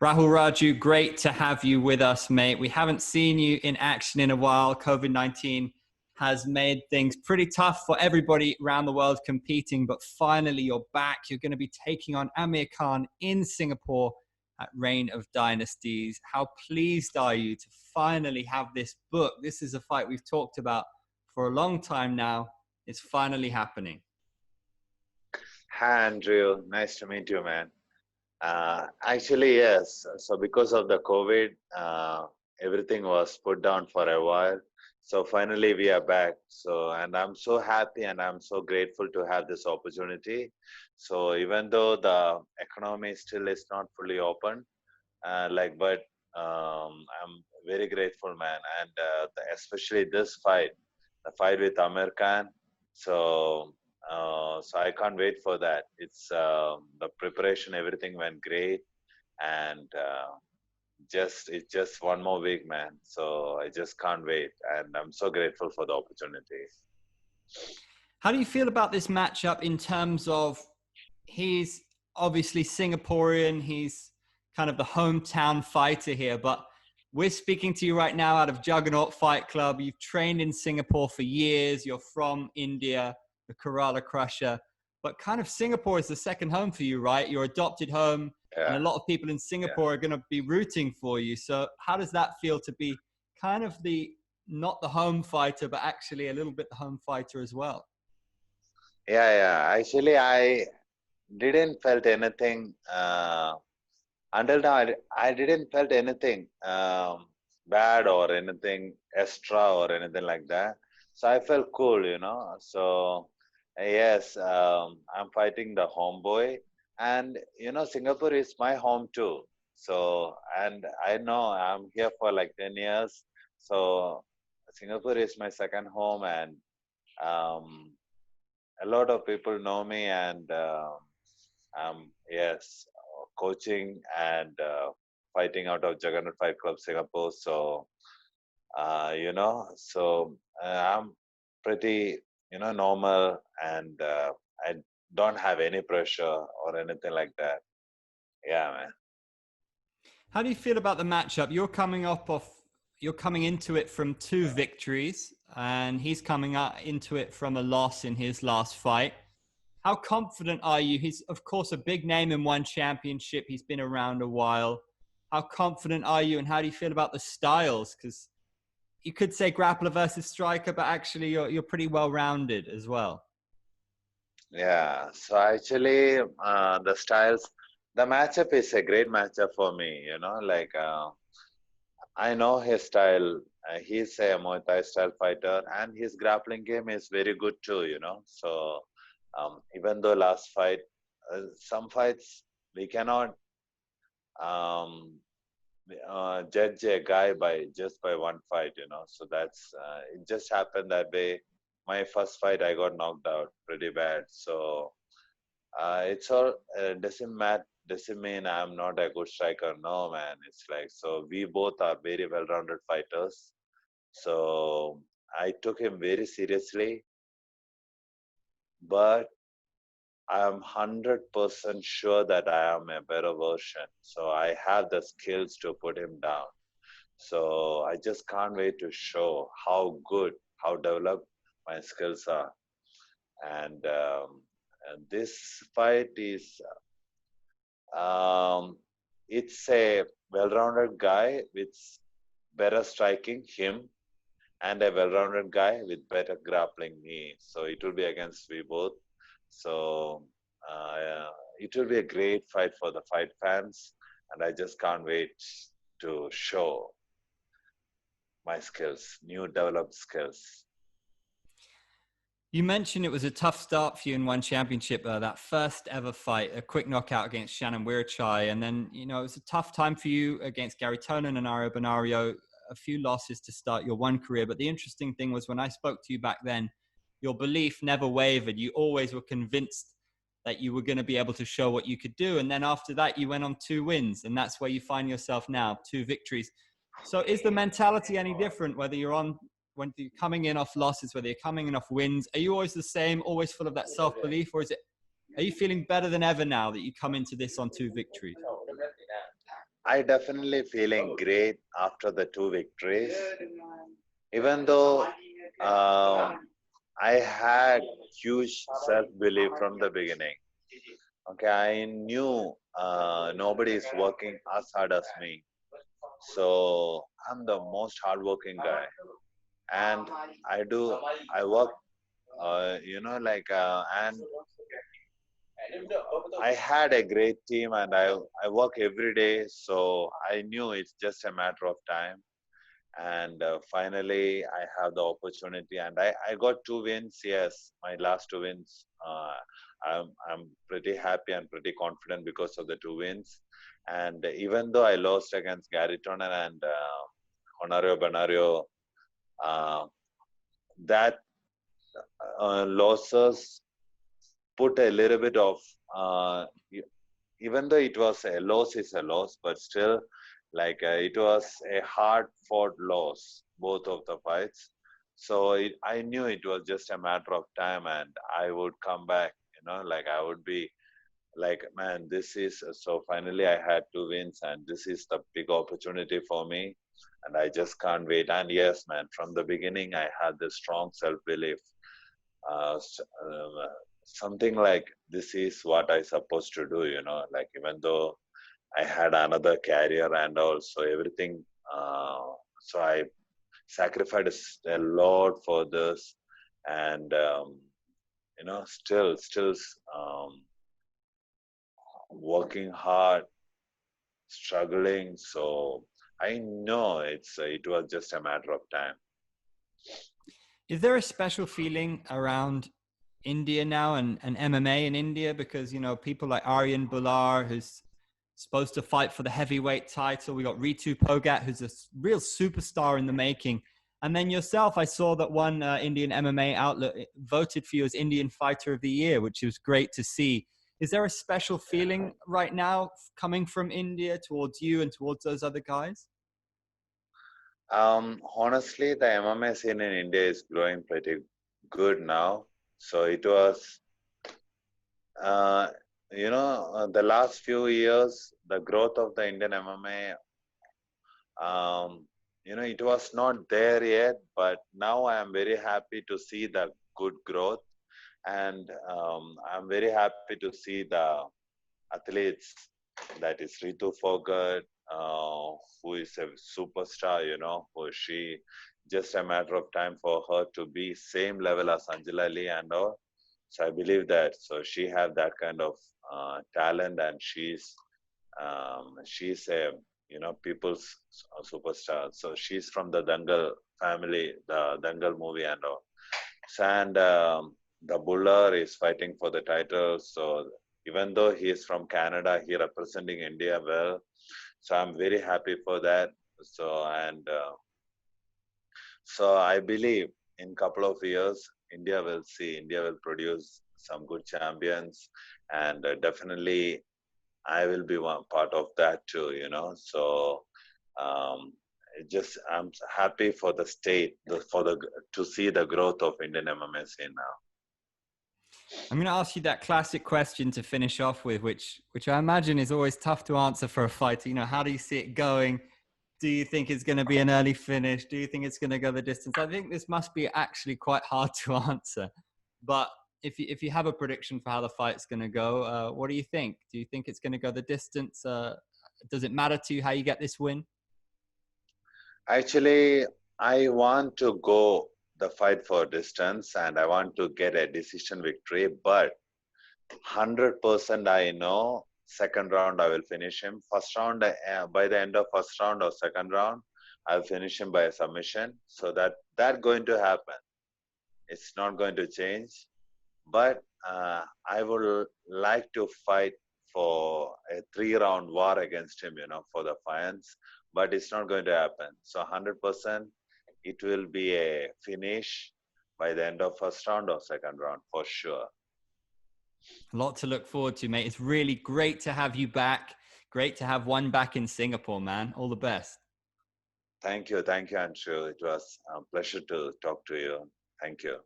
Rahul Raju, great to have you with us, mate. We haven't seen you in action in a while. COVID-19 has made things pretty tough for everybody around the world competing, but finally you're back. You're going to be taking on Amir Khan in Singapore at Reign of Dynasties. How pleased are you to finally have this book? This is a fight we've talked about for a long time now. It's finally happening. Hi, Andrew. Nice to meet you, man. Actually, yes. So because of the COVID, everything was put down for a while. So finally we are back. So, and I'm so happy and I'm so grateful to have this opportunity. So even though the economy still is not fully open, but I'm very grateful, man. And especially this fight, the fight with Amir Khan. So I can't wait for that. It's the preparation, everything went great, and it's just one more week, man. So I just can't wait, and I'm so grateful for the opportunity. How do you feel about this matchup in terms of he's obviously Singaporean, he's kind of the hometown fighter here, but we're speaking to you right now out of Juggernaut Fight Club. You've trained in Singapore for years. You're from India, the Kerala Crusher, but kind of Singapore is the second home for you, right? Your adopted home, and a lot of people in Singapore are going to be rooting for you. So how does that feel to be kind of not the home fighter, but actually a little bit the home fighter as well? Yeah. Actually, I didn't felt anything until now. I didn't felt anything bad or anything extra or anything like that. So I felt cool, you know. So yes, I'm fighting the homeboy, and you know, Singapore is my home too. So, and I know I'm here for like 10 years. So Singapore is my second home, and um, a lot of people know me, and yes, coaching and fighting out of Juggernaut Fight Club Singapore. So I'm pretty normal, and I don't have any pressure or anything like that. Yeah, man. How do you feel about the matchup? You're coming into it from 2 victories, and he's coming into it from a loss in his last fight. How confident are you? He's, of course, a big name in one championship. He's been around a while. How confident are you, and how do you feel about the styles? Because you could say grappler versus striker, but actually you're pretty well-rounded as well. Yeah. So actually, the matchup is a great matchup for me. I know his style. He's a Muay Thai style fighter, and his grappling game is very good too. So even though last fight, some fights we cannot um, judge a guy by just by one fight. So that's it. Just happened that way. My first fight, I got knocked out pretty bad. So it's all doesn't mean I'm not a good striker. No, man. It's like, so we both are very well-rounded fighters. So I took him very seriously, but I'm 100% sure that I am a better version. So I have the skills to put him down. So I just can't wait to show how developed my skills are. And this fight is, it's a well-rounded guy with better striking, him, and a well-rounded guy with better grappling, me. So it will be against we both. So it will be a great fight for the fight fans, and I just can't wait to show my skills, new developed skills. You mentioned it was a tough start for you in one championship, that first ever fight, a quick knockout against Shannon Wirachai. And then, it was a tough time for you against Gary Tonin and Ario Benario, a few losses to start your one career. But the interesting thing was when I spoke to you back then, your belief never wavered. You always were convinced that you were going to be able to show what you could do. And then after that, you went on 2 wins. And that's where you find yourself now, 2 victories. So is the mentality any different, whether you're coming in off losses, whether you're coming in off wins? Are you always the same, always full of that self-belief? Or are you feeling better than ever now that you come into this on 2 victories? I definitely feeling great after the two victories. Even though I had huge self-belief from the beginning. Okay, I knew nobody is working as hard as me. So I'm the most hardworking guy, and I work, and I had a great team, and I work every day. So I knew it's just a matter of time. And finally, I have the opportunity, and I got two wins. Yes, my last two wins. I'm pretty happy and pretty confident because of the two wins. And even though I lost against Gary Tonnen and Honorio Benario, uh, that losses put a little bit of even though it was a loss is a loss, but still, it was a hard fought loss, both of the fights. So I knew it was just a matter of time, and I would come back. I would be like, man, this is so. Finally, I had two wins, and this is the big opportunity for me, and I just can't wait. And yes, man, from the beginning, I had this strong self belief. Uh, s- uh, Something like this is what I supposed to do. Even though I had another career and also everything. So I sacrificed a lot for this, and still working hard, struggling. So I know it was just a matter of time. Is there a special feeling around India now and MMA in India? Because, people like Aryan Bular, who's supposed to fight for the heavyweight title. We got Ritu Pogat, who's a real superstar in the making. And then yourself, I saw that one Indian MMA outlet voted for you as Indian Fighter of the Year, which was great to see. Is there a special feeling right now coming from India towards you and towards those other guys? Honestly, the MMA scene in India is growing pretty good now. So it was, uh, the last few years, the growth of the Indian MMA, it was not there yet, but now I am very happy to see the good growth, and I'm very happy to see the athletes, that is Ritu Fogart, who is a superstar, who she just a matter of time for her to be same level as Angela Lee and all. So I believe that. So she have that kind of talent, and she's a people's superstar. So she's from the Dangal family, the Dangal movie and all. And the Buller is fighting for the title. So even though he is from Canada, he representing India well. So I'm very happy for that. So so I believe in couple of years, India will produce some good champions, and definitely I will be one part of that too. So um, I'm happy for the state, to see the growth of Indian MMA scene now. I'm going to ask you that classic question to finish off with, which I imagine is always tough to answer for a fighter. How do you see it going? Do you think it's going to be an early finish? Do you think it's going to go the distance? I think this must be actually quite hard to answer. But if you have a prediction for how the fight's going to go, what do you think? Do you think it's going to go the distance? Does it matter to you how you get this win? Actually, I want to go the fight for distance, and I want to get a decision victory, but 100% I know second round I will finish him. First round, by the end of first round or second round, I'll finish him by a submission. So that going to happen. It's not going to change. But I would like to fight for a 3-round war against him, for the fans. But it's not going to happen. So 100%, it will be a finish by the end of first round or second round for sure. A lot to look forward to, mate. It's really great to have you back. Great to have one back in Singapore, man. All the best. Thank you, Anshu. It was a pleasure to talk to you. Thank you.